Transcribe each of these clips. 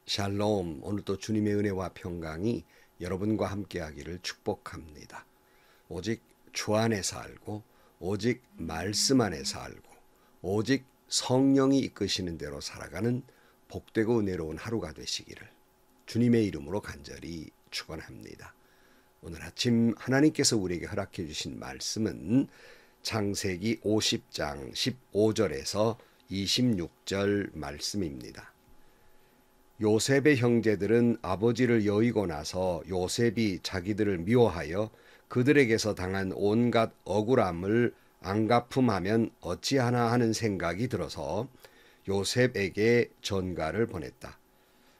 샬롬, 오늘도 주님의 은혜와 평강이 여러분과 함께하기를 축복합니다. 오직 주 안에 살고 오직 말씀 안에 살고 오직 성령이 이끄시는 대로 살아가는 복되고 은혜로운 하루가 되시기를 주님의 이름으로 간절히 축원합니다. 오늘 아침 하나님께서 우리에게 허락해 주신 말씀은 창세기 50장 15절에서 26절 말씀입니다. 요셉의 형제들은 아버지를 여의고 나서 요셉이 자기들을 미워하여 그들에게서 당한 온갖 억울함을 안갚음하면 어찌하나 하는 생각이 들어서 요셉에게 전가를 보냈다.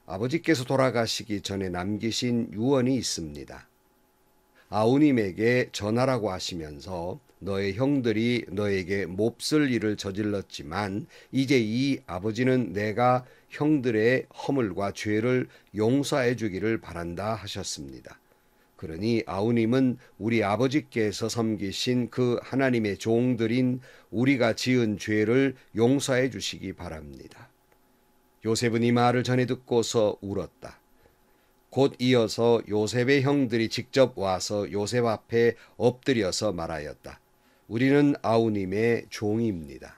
아버지께서 돌아가시기 전에 남기신 유언이 있습니다. 아우님에게 전하라고 하시면서 너의 형들이 너에게 몹쓸 일을 저질렀지만 이제 이 아버지는 내가 형들의 허물과 죄를 용서해 주기를 바란다 하셨습니다. 그러니 아우님은 우리 아버지께서 섬기신 그 하나님의 종들인 우리가 지은 죄를 용서해 주시기 바랍니다. 요셉은 이 말을 전해 듣고서 울었다. 곧 이어서 요셉의 형들이 직접 와서 요셉 앞에 엎드려서 말하였다. 우리는 아우님의 종입니다.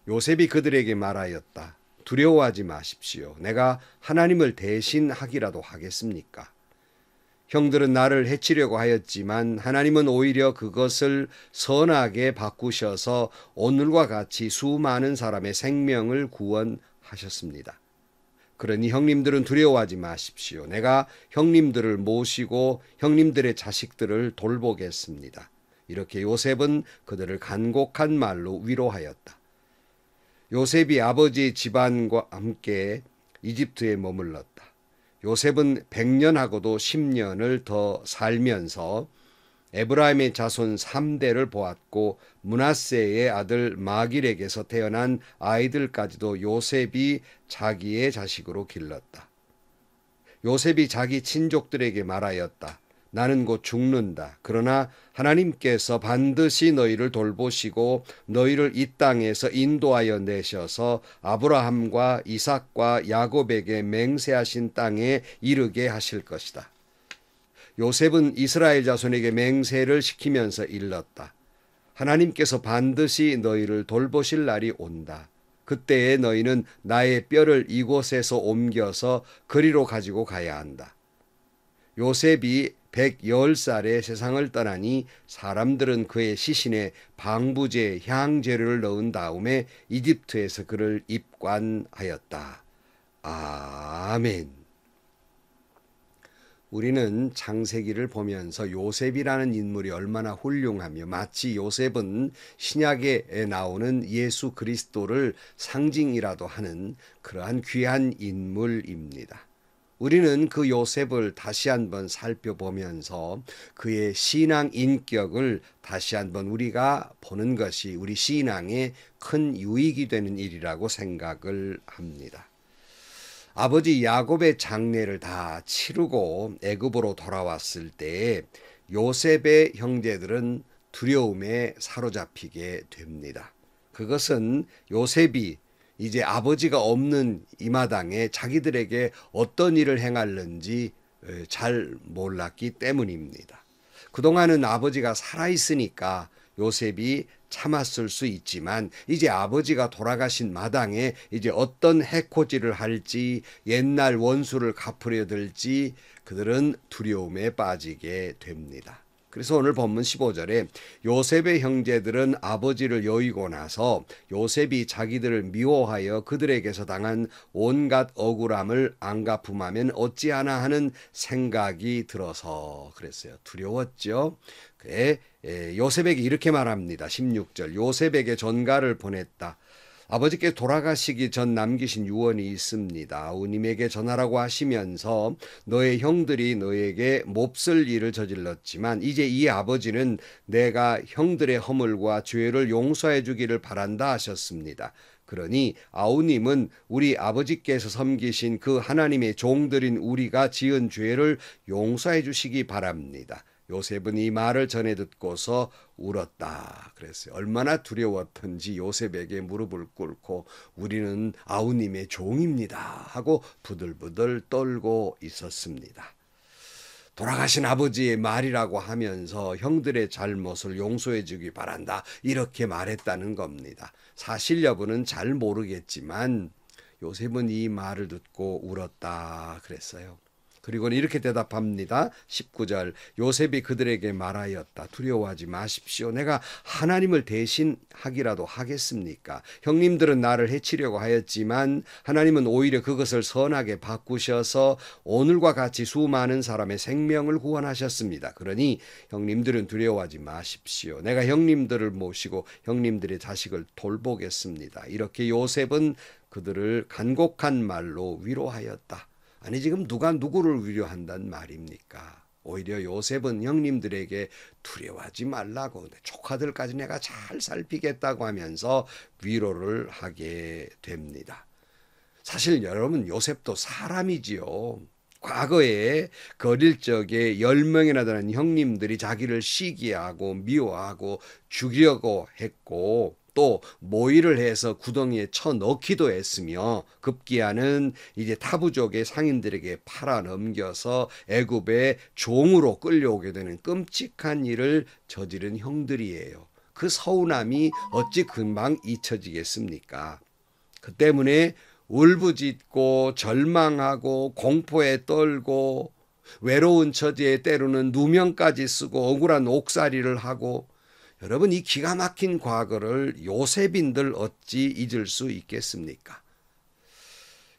요셉이 그들에게 말하였다. 두려워하지 마십시오. 내가 하나님을 대신하기라도 하겠습니까? 형들은 나를 해치려고 하였지만 하나님은 오히려 그것을 선하게 바꾸셔서 오늘과 같이 수많은 사람의 생명을 구원하셨습니다. 그러니 형님들은 두려워하지 마십시오. 내가 형님들을 모시고 형님들의 자식들을 돌보겠습니다. 이렇게 요셉은 그들을 간곡한 말로 위로하였다. 요셉이 아버지 집안과 함께 이집트에 머물렀다. 요셉은 100년하고도 10년을 더 살면서 에브라임의 자손 3대를 보았고 므낫세의 아들 마길에게서 태어난 아이들까지도 요셉이 자기의 자식으로 길렀다. 요셉이 자기 친족들에게 말하였다. 나는 곧 죽는다. 그러나 하나님께서 반드시 너희를 돌보시고 너희를 이 땅에서 인도하여 내셔서 아브라함과 이삭과 야곱에게 맹세하신 땅에 이르게 하실 것이다. 요셉은 이스라엘 자손에게 맹세를 시키면서 일렀다. 하나님께서 반드시 너희를 돌보실 날이 온다. 그때에 너희는 나의 뼈를 이곳에서 옮겨서 그리로 가지고 가야 한다. 요셉이 110살에 세상을 떠나니 사람들은 그의 시신에 방부제 향재료를 넣은 다음에 이집트에서 그를 입관하였다. 아멘. 우리는 창세기를 보면서 요셉이라는 인물이 얼마나 훌륭하며 마치 요셉은 신약에 나오는 예수 그리스도를 상징이라도 하는 그러한 귀한 인물입니다. 우리는 그 요셉을 다시 한번 살펴보면서 그의 신앙 인격을 다시 한번 우리가 보는 것이 우리 신앙에 큰 유익이 되는 일이라고 생각을 합니다. 아버지 야곱의 장례를 다 치르고 애굽으로 돌아왔을 때 요셉의 형제들은 두려움에 사로잡히게 됩니다. 그것은 요셉이 이제 아버지가 없는 이 마당에 자기들에게 어떤 일을 행할는지 잘 몰랐기 때문입니다. 그동안은 아버지가 살아있으니까 요셉이 참았을 수 있지만 이제 아버지가 돌아가신 마당에 이제 어떤 해코지를 할지 옛날 원수를 갚으려 들지 그들은 두려움에 빠지게 됩니다. 그래서 오늘 본문 15절에 요셉의 형제들은 아버지를 여의고 나서 요셉이 자기들을 미워하여 그들에게서 당한 온갖 억울함을 안갚음하면 어찌하나 하는 생각이 들어서 그랬어요. 두려웠죠. 그래 요셉에게 이렇게 말합니다. 16절 요셉에게 전가를 보냈다. 아버지께 돌아가시기 전 남기신 유언이 있습니다. 아우님에게 전하라고 하시면서 너의 형들이 너에게 몹쓸 일을 저질렀지만 이제 이 아버지는 내가 형들의 허물과 죄를 용서해 주기를 바란다 하셨습니다. 그러니 아우님은 우리 아버지께서 섬기신 그 하나님의 종들인 우리가 지은 죄를 용서해 주시기 바랍니다. 요셉은 이 말을 전해 듣고서 울었다 그랬어요. 얼마나 두려웠던지 요셉에게 무릎을 꿇고 우리는 아우님의 종입니다 하고 부들부들 떨고 있었습니다. 돌아가신 아버지의 말이라고 하면서 형들의 잘못을 용서해 주기 바란다 이렇게 말했다는 겁니다. 사실 여부는 잘 모르겠지만 요셉은 이 말을 듣고 울었다 그랬어요. 그리고는 이렇게 대답합니다. 19절 요셉이 그들에게 말하였다. 두려워하지 마십시오. 내가 하나님을 대신하기라도 하겠습니까? 형님들은 나를 해치려고 하였지만 하나님은 오히려 그것을 선하게 바꾸셔서 오늘과 같이 수많은 사람의 생명을 구원하셨습니다. 그러니 형님들은 두려워하지 마십시오. 내가 형님들을 모시고 형님들의 자식을 돌보겠습니다. 이렇게 요셉은 그들을 간곡한 말로 위로하였다. 아니 지금 누가 누구를 위로한단 말입니까? 오히려 요셉은 형님들에게 두려워하지 말라고 조카들까지 내가 잘 살피겠다고 하면서 위로를 하게 됩니다. 사실 여러분 요셉도 사람이지요. 과거에 그 어릴 적에 10명이나 되는 형님들이 자기를 시기하고 미워하고 죽이려고 했고 또 모의를 해서 구덩이에 쳐넣기도 했으며 급기야는 이제 타부족의 상인들에게 팔아 넘겨서 애굽의 종으로 끌려오게 되는 끔찍한 일을 저지른 형들이에요. 그 서운함이 어찌 금방 잊혀지겠습니까? 그 때문에 울부짖고 절망하고 공포에 떨고 외로운 처지에 때로는 누명까지 쓰고 억울한 옥살이를 하고 여러분 이 기가 막힌 과거를 요셉인들 어찌 잊을 수 있겠습니까?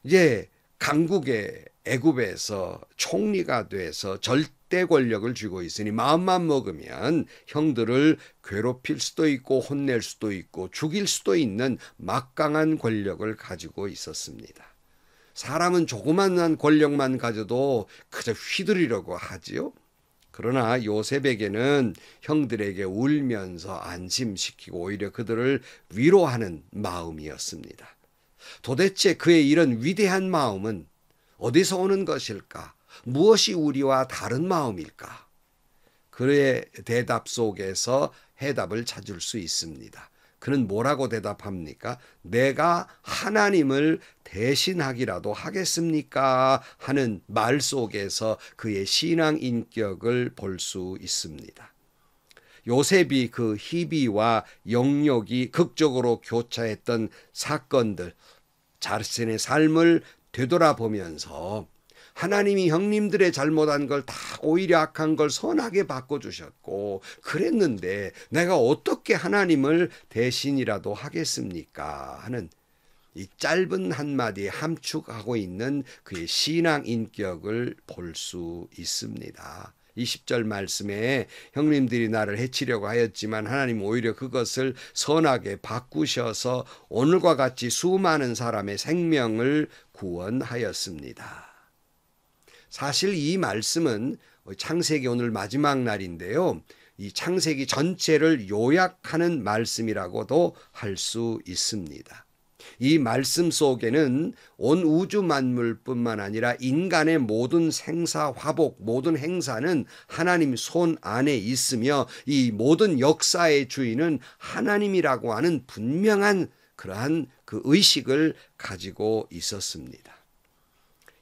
이제 강국의 애굽에서 총리가 돼서 절대 권력을 쥐고 있으니 마음만 먹으면 형들을 괴롭힐 수도 있고 혼낼 수도 있고 죽일 수도 있는 막강한 권력을 가지고 있었습니다. 사람은 조그만한 권력만 가져도 그저 휘두르려고 하지요. 그러나 요셉에게는 형들에게 울면서 안심시키고 오히려 그들을 위로하는 마음이었습니다. 도대체 그의 이런 위대한 마음은 어디서 오는 것일까? 무엇이 우리와 다른 마음일까? 그의 대답 속에서 해답을 찾을 수 있습니다. 그는 뭐라고 대답합니까? 내가 하나님을 대신하기라도 하겠습니까? 하는 말 속에서 그의 신앙 인격을 볼 수 있습니다. 요셉이 그 희비와 영역이 극적으로 교차했던 사건들, 자신의 삶을 되돌아보면서 하나님이 형님들의 잘못한 걸 다 오히려 악한 걸 선하게 바꿔주셨고 그랬는데 내가 어떻게 하나님을 대신이라도 하겠습니까? 하는 이 짧은 한마디에 함축하고 있는 그의 신앙 인격을 볼 수 있습니다. 20절 말씀에 형님들이 나를 해치려고 하였지만 하나님 오히려 그것을 선하게 바꾸셔서 오늘과 같이 수많은 사람의 생명을 구원하였습니다. 사실 이 말씀은 창세기 오늘 마지막 날인데요. 이 창세기 전체를 요약하는 말씀이라고도 할 수 있습니다. 이 말씀 속에는 온 우주 만물뿐만 아니라 인간의 모든 생사 화복, 모든 행사는 하나님 손 안에 있으며 이 모든 역사의 주인은 하나님이라고 하는 분명한 그러한 그 의식을 가지고 있었습니다.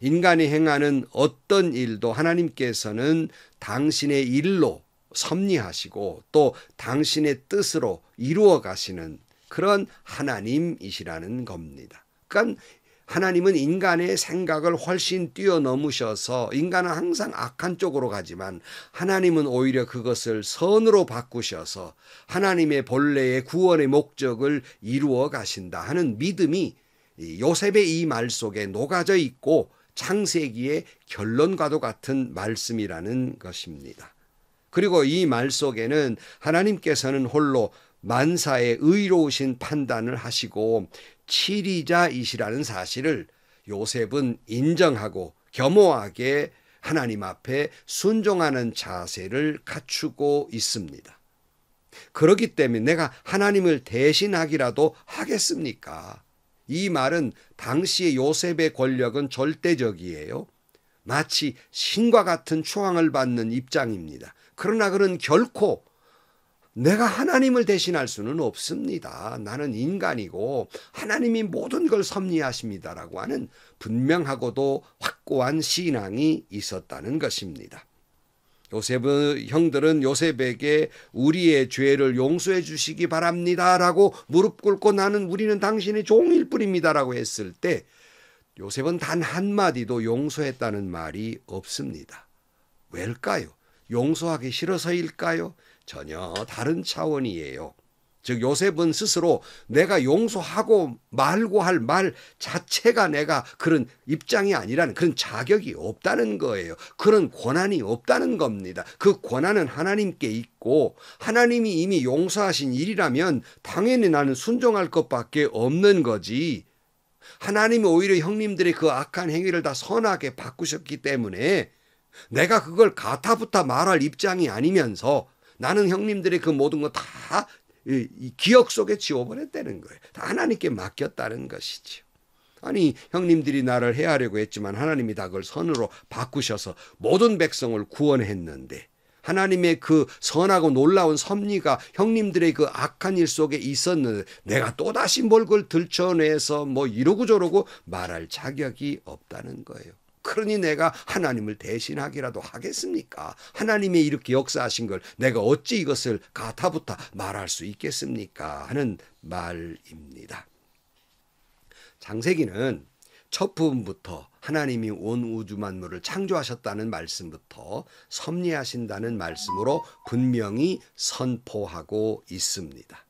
인간이 행하는 어떤 일도 하나님께서는 당신의 일로 섭리하시고 또 당신의 뜻으로 이루어 가시는 그런 하나님이시라는 겁니다. 그러니까 하나님은 인간의 생각을 훨씬 뛰어넘으셔서 인간은 항상 악한 쪽으로 가지만 하나님은 오히려 그것을 선으로 바꾸셔서 하나님의 본래의 구원의 목적을 이루어 가신다 하는 믿음이 요셉의 이 말 속에 녹아져 있고 창세기의 결론과도 같은 말씀이라는 것입니다. 그리고 이 말 속에는 하나님께서는 홀로 만사의 의로우신 판단을 하시고 치리자이시라는 사실을 요셉은 인정하고 겸허하게 하나님 앞에 순종하는 자세를 갖추고 있습니다. 그렇기 때문에 내가 하나님을 대신하기라도 하겠습니까? 이 말은 당시의 요셉의 권력은 절대적이에요. 마치 신과 같은 추앙을 받는 입장입니다. 그러나 그는 결코 내가 하나님을 대신할 수는 없습니다. 나는 인간이고 하나님이 모든 걸 섭리하십니다라고 하는 분명하고도 확고한 신앙이 있었다는 것입니다. 요셉의 형들은 요셉에게 우리의 죄를 용서해 주시기 바랍니다라고 무릎 꿇고 우리는 당신의 종일 뿐입니다라고 했을 때 요셉은 단 한마디도 용서했다는 말이 없습니다. 왜일까요? 용서하기 싫어서일까요? 전혀 다른 차원이에요. 즉 요셉은 스스로 내가 용서하고 말고 할 말 자체가 내가 그런 입장이 아니라는 그런 자격이 없다는 거예요. 그런 권한이 없다는 겁니다. 그 권한은 하나님께 있고 하나님이 이미 용서하신 일이라면 당연히 나는 순종할 것밖에 없는 거지. 하나님이 오히려 형님들의 그 악한 행위를 다 선하게 바꾸셨기 때문에 내가 그걸 가타부타 말할 입장이 아니면서 나는 형님들의 그 모든 거 다 기억 속에 지워버렸다는 거예요. 다 하나님께 맡겼다는 것이죠. 아니 형님들이 나를 해하려고 했지만 하나님이 다 그걸 선으로 바꾸셔서 모든 백성을 구원했는데 하나님의 그 선하고 놀라운 섭리가 형님들의 그 악한 일 속에 있었는데 내가 또다시 뭘 그걸 들춰내서 뭐 이러고 저러고 말할 자격이 없다는 거예요. 그러니 내가 하나님을 대신하기라도 하겠습니까? 하나님이 이렇게 역사하신 걸 내가 어찌 이것을 가타부타 말할 수 있겠습니까? 하는 말입니다. 창세기는 첫 부분부터 하나님이 온 우주 만물을 창조하셨다는 말씀부터 섭리하신다는 말씀으로 분명히 선포하고 있습니다.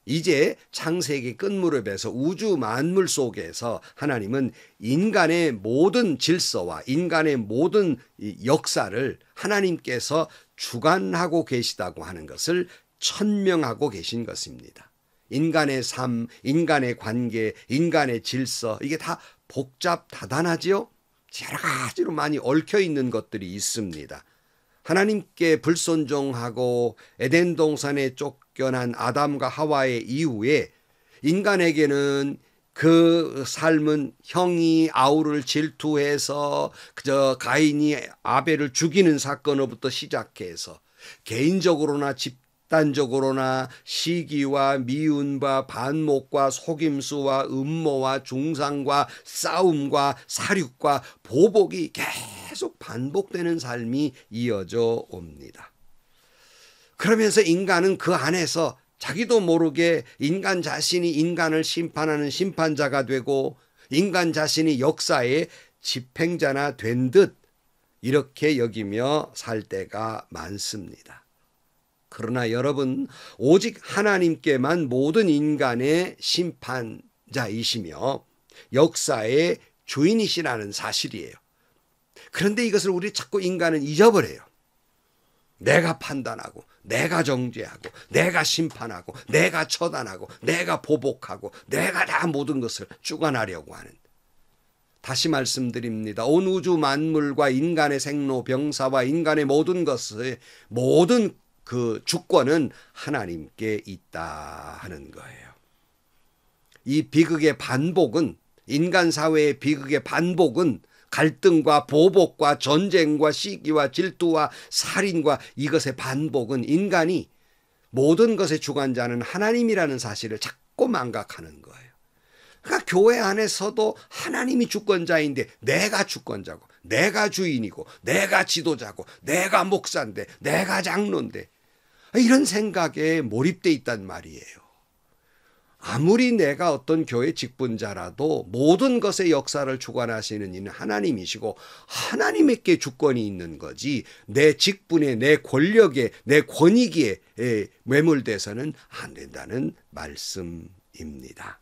이제 창세기 끝무렵에서 우주 만물 속에서 하나님은 인간의 모든 질서와 인간의 모든 역사를 하나님께서 주관하고 계시다고 하는 것을 천명하고 계신 것입니다. 인간의 삶, 인간의 관계, 인간의 질서 이게 다 복잡다단하지요? 여러 가지로 많이 얽혀 있는 것들이 있습니다. 하나님께 불순종하고 에덴 동산에 쫓겨난 아담과 하와의 이후에 인간에게는 그 삶은 형이 아우를 질투해서 그저 가인이 아벨을 죽이는 사건으로부터 시작해서 개인적으로나 집단적으로나 시기와 미움과 반목과 속임수와 음모와 중상과 싸움과 사륙과 보복이 계속 반복되는 삶이 이어져 옵니다. 그러면서 인간은 그 안에서 자기도 모르게 인간 자신이 인간을 심판하는 심판자가 되고 인간 자신이 역사의 집행자나 된 듯 이렇게 여기며 살 때가 많습니다. 그러나 여러분 오직 하나님께만 모든 인간의 심판자이시며 역사의 주인이시라는 사실이에요. 그런데 이것을 우리 자꾸 인간은 잊어버려요. 내가 판단하고 내가 정죄하고 내가 심판하고 내가 처단하고 내가 보복하고 내가 다 모든 것을 주관하려고 하는 다시 말씀드립니다. 온 우주 만물과 인간의 생로병사와 인간의 모든 것의 모든 그 주권은 하나님께 있다 하는 거예요. 이 비극의 반복은 인간 사회의 비극의 반복은 갈등과 보복과 전쟁과 시기와 질투와 살인과 이것의 반복은 인간이 모든 것의 주관자는 하나님이라는 사실을 자꾸 망각하는 거예요. 그러니까 교회 안에서도 하나님이 주권자인데 내가 주권자고 내가 주인이고 내가 지도자고 내가 목사인데 내가 장로인데 이런 생각에 몰입돼 있단 말이에요. 아무리 내가 어떤 교회 직분자라도 모든 것의 역사를 주관하시는 이는 하나님이시고 하나님께 주권이 있는 거지 내 직분에 내 권력에 내 권위기에 매몰돼서는 안 된다는 말씀입니다.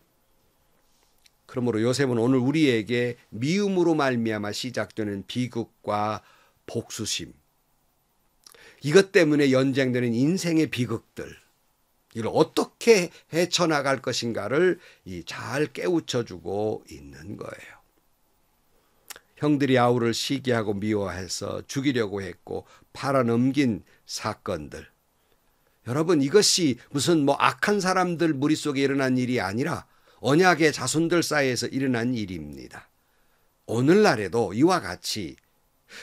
그러므로 요셉은 오늘 우리에게 미움으로 말미암아 시작되는 비극과 복수심 이것 때문에 연장되는 인생의 비극들 이걸 어떻게 헤쳐나갈 것인가를 잘 깨우쳐주고 있는 거예요. 형들이 아우를 시기하고 미워해서 죽이려고 했고 팔아넘긴 사건들. 여러분 이것이 무슨 악한 사람들 무리 속에 일어난 일이 아니라 언약의 자손들 사이에서 일어난 일입니다. 오늘날에도 이와 같이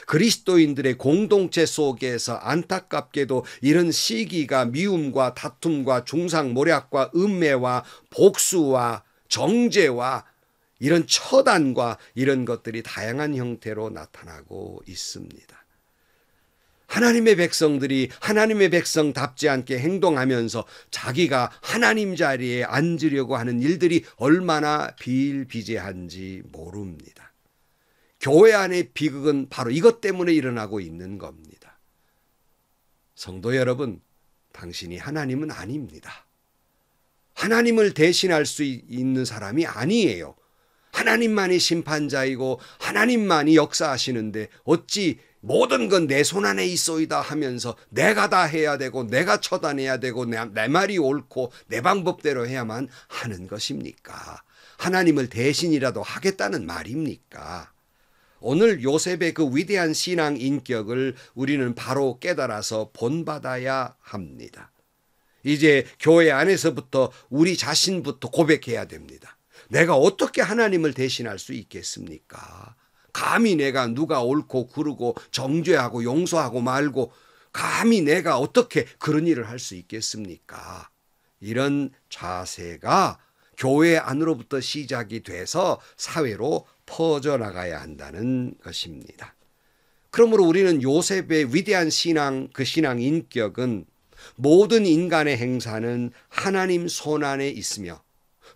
그리스도인들의 공동체 속에서 안타깝게도 이런 시기가 미움과 다툼과 중상모략과 음매와 복수와 정죄와 이런 처단과 이런 것들이 다양한 형태로 나타나고 있습니다. 하나님의 백성들이 하나님의 백성답지 않게 행동하면서 자기가 하나님 자리에 앉으려고 하는 일들이 얼마나 비일비재한지 모릅니다. 교회 안의 비극은 바로 이것 때문에 일어나고 있는 겁니다. 성도 여러분, 당신이 하나님은 아닙니다. 하나님을 대신할 수 있는 사람이 아니에요. 하나님만이 심판자이고 하나님만이 역사하시는데 어찌 모든 건 내 손 안에 있소이다 하면서 내가 다 해야 되고 내가 처단해야 되고 내 말이 옳고 내 방법대로 해야만 하는 것입니까? 하나님을 대신이라도 하겠다는 말입니까? 오늘 요셉의 그 위대한 신앙 인격을 우리는 바로 깨달아서 본받아야 합니다. 이제 교회 안에서부터 우리 자신부터 고백해야 됩니다. 내가 어떻게 하나님을 대신할 수 있겠습니까? 감히 내가 누가 옳고 그르고 정죄하고 용서하고 말고 감히 내가 어떻게 그런 일을 할 수 있겠습니까? 이런 자세가 교회 안으로부터 시작이 돼서 사회로 퍼져나가야 한다는 것입니다. 그러므로 우리는 요셉의 위대한 신앙, 그 신앙 인격은 모든 인간의 행사는 하나님 손 안에 있으며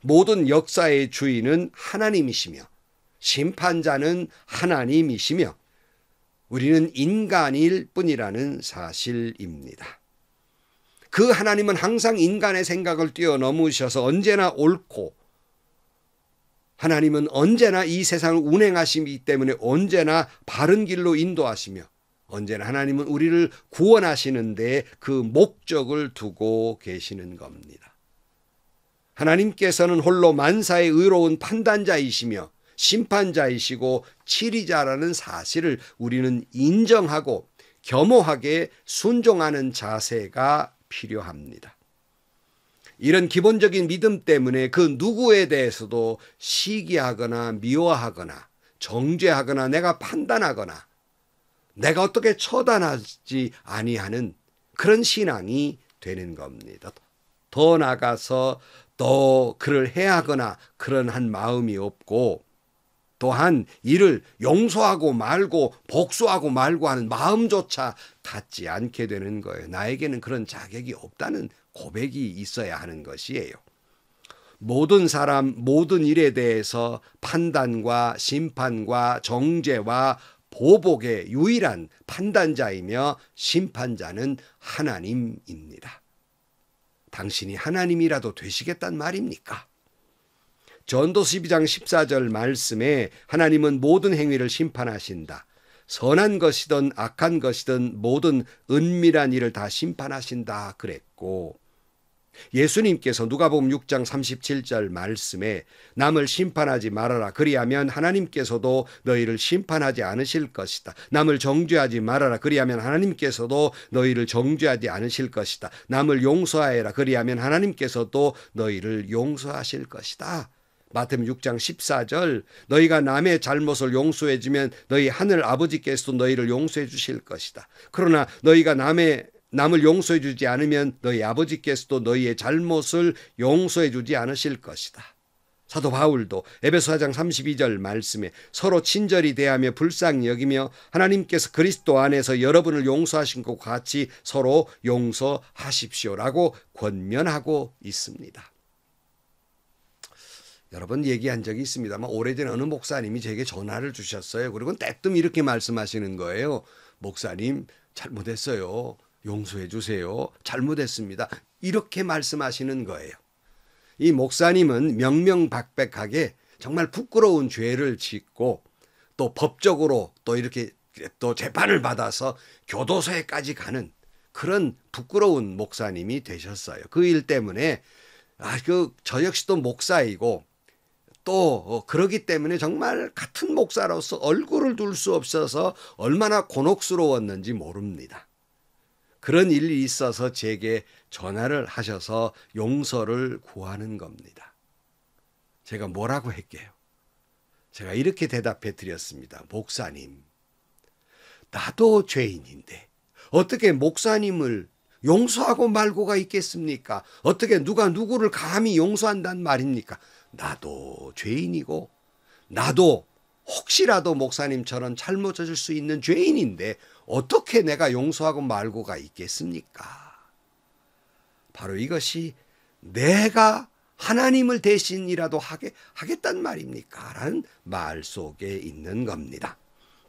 모든 역사의 주인은 하나님이시며 심판자는 하나님이시며 우리는 인간일 뿐이라는 사실입니다. 그 하나님은 항상 인간의 생각을 뛰어넘으셔서 언제나 옳고 하나님은 언제나 이 세상을 운행하시기 때문에 언제나 바른 길로 인도하시며 언제나 하나님은 우리를 구원하시는데 그 목적을 두고 계시는 겁니다. 하나님께서는 홀로 만사의 의로운 판단자이시며 심판자이시고 치리자라는 사실을 우리는 인정하고 겸허하게 순종하는 자세가 필요합니다. 이런 기본적인 믿음 때문에 그 누구에 대해서도 시기하거나 미워하거나 정죄하거나 내가 판단하거나 내가 어떻게 처단하지 아니하는 그런 신앙이 되는 겁니다. 더 나아가서 또 그를 해하거나 그런 한 마음이 없고 또한 이를 용서하고 말고 복수하고 말고 하는 마음조차 갖지 않게 되는 거예요. 나에게는 그런 자격이 없다는 고백이 있어야 하는 것이에요. 모든 사람, 모든 일에 대해서 판단과 심판과 정죄와 보복의 유일한 판단자이며 심판자는 하나님입니다. 당신이 하나님이라도 되시겠단 말입니까? 전도서 12장 14절 말씀에 하나님은 모든 행위를 심판하신다. 선한 것이든 악한 것이든 모든 은밀한 일을 다 심판하신다 그랬고 예수님께서 누가복음 6장 37절 말씀에 남을 심판하지 말아라. 그리하면 하나님께서도 너희를 심판하지 않으실 것이다. 남을 정죄하지 말아라. 그리하면 하나님께서도 너희를 정죄하지 않으실 것이다. 남을 용서하여라. 그리하면 하나님께서도 너희를 용서하실 것이다. 마태복음 6장 14절 너희가 남의 잘못을 용서해 주면 너희 하늘 아버지께서도 너희를 용서해 주실 것이다. 그러나 너희가 남을 용서해 주지 않으면 너희 아버지께서도 너희의 잘못을 용서해 주지 않으실 것이다. 사도 바울도 에베소 4장 32절 말씀에 서로 친절히 대하며 불쌍히 여기며 하나님께서 그리스도 안에서 여러분을 용서하신 것 같이 서로 용서하십시오라고 권면하고 있습니다. 여러 번 얘기한 적이 있습니다만 오래전에 어느 목사님이 제게 전화를 주셨어요. 그리고 때뜸 이렇게 말씀하시는 거예요. 목사님 잘못했어요. 용서해 주세요. 잘못했습니다. 이렇게 말씀하시는 거예요. 이 목사님은 명명백백하게 정말 부끄러운 죄를 짓고 또 법적으로 또 이렇게 또 재판을 받아서 교도소에까지 가는 그런 부끄러운 목사님이 되셨어요. 그 일 때문에 저 역시도 목사이고 또 그러기 때문에 정말 같은 목사로서 얼굴을 둘 수 없어서 얼마나 곤혹스러웠는지 모릅니다. 그런 일이 있어서 제게 전화를 하셔서 용서를 구하는 겁니다. 제가 뭐라고 했게요? 제가 이렇게 대답해 드렸습니다. 목사님, 나도 죄인인데 어떻게 목사님을 용서하고 말고가 있겠습니까? 어떻게 누가 누구를 감히 용서한단 말입니까? 나도 죄인이고 나도 혹시라도 목사님처럼 잘못했을 수 있는 죄인인데 어떻게 내가 용서하고 말고가 있겠습니까? 바로 이것이 내가 하나님을 대신이라도 하겠단 말입니까? 라는 말 속에 있는 겁니다.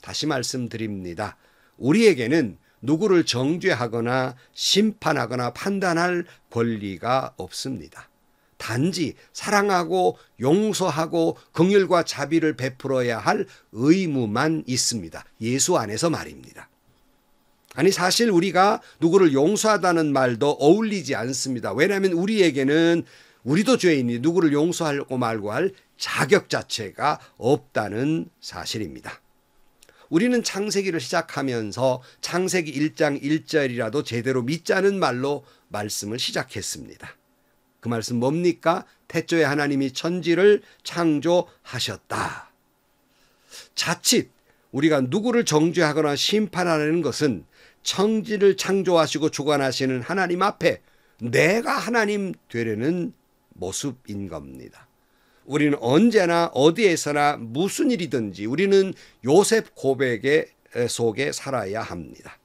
다시 말씀드립니다. 우리에게는 누구를 정죄하거나 심판하거나 판단할 권리가 없습니다. 단지 사랑하고 용서하고 긍휼과 자비를 베풀어야 할 의무만 있습니다. 예수 안에서 말입니다. 아니 사실 우리가 누구를 용서하다는 말도 어울리지 않습니다. 왜냐하면 우리에게는 우리도 죄인이 누구를 용서하고 말고 할 자격 자체가 없다는 사실입니다. 우리는 창세기를 시작하면서 창세기 1장 1절이라도 제대로 믿자는 말로 말씀을 시작했습니다. 그 말씀 뭡니까? 태초에 하나님이 천지를 창조하셨다. 자칫 우리가 누구를 정죄하거나 심판하는 것은 천지를 창조하시고 주관하시는 하나님 앞에 내가 하나님 되려는 모습인 겁니다. 우리는 언제나 어디에서나 무슨 일이든지 우리는 요셉 고백 속에 살아야 합니다.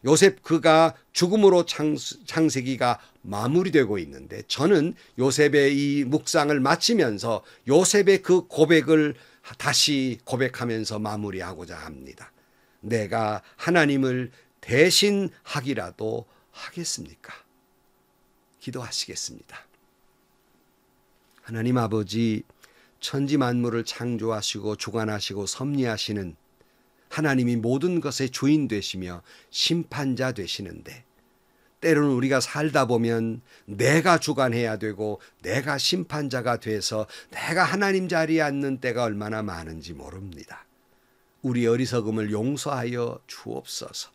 요셉 그가 죽음으로 창세기가 마무리되고 있는데 저는 요셉의 이 묵상을 마치면서 요셉의 그 고백을 다시 고백하면서 마무리하고자 합니다. 내가 하나님을 대신하기라도 하겠습니까? 기도하시겠습니다. 하나님 아버지, 천지 만물을 창조하시고 주관하시고 섭리하시는 하나님이 모든 것의 주인 되시며 심판자 되시는데 때로는 우리가 살다 보면 내가 주관해야 되고 내가 심판자가 돼서 내가 하나님 자리에 앉는 때가 얼마나 많은지 모릅니다. 우리 어리석음을 용서하여 주옵소서.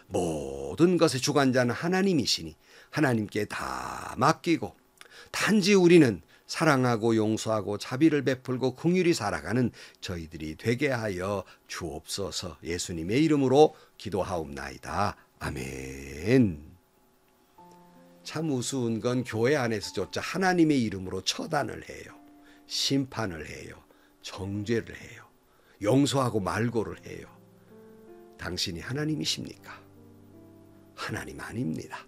모든 것의 주관자는 하나님이시니 하나님께 다 맡기고 단지 우리는 사랑하고 용서하고 자비를 베풀고 긍휼히 살아가는 저희들이 되게 하여 주옵소서. 예수님의 이름으로 기도하옵나이다. 아멘. 참 우스운 건 교회 안에서조차 하나님의 이름으로 처단을 해요. 심판을 해요. 정죄를 해요. 용서하고 말고를 해요. 당신이 하나님이십니까? 하나님 아닙니다.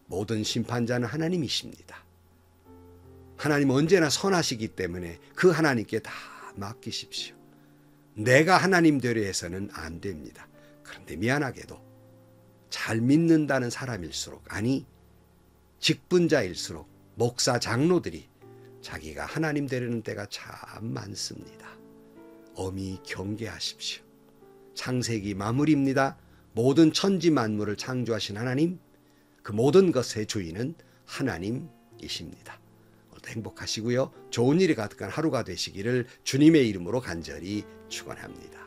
모든 심판자는 하나님이십니다. 하나님 언제나 선하시기 때문에 그 하나님께 다 맡기십시오. 내가 하나님 되려 해서는 안 됩니다. 그런데 미안하게도 잘 믿는다는 사람일수록, 아니 직분자일수록 목사 장로들이 자기가 하나님 되려는 때가 참 많습니다. 엄히 경계하십시오. 창세기 마무리입니다. 모든 천지 만물을 창조하신 하나님, 그 모든 것의 주인은 하나님이십니다. 오늘도 행복하시고요. 좋은 일이 가득한 하루가 되시기를 주님의 이름으로 간절히 축원합니다.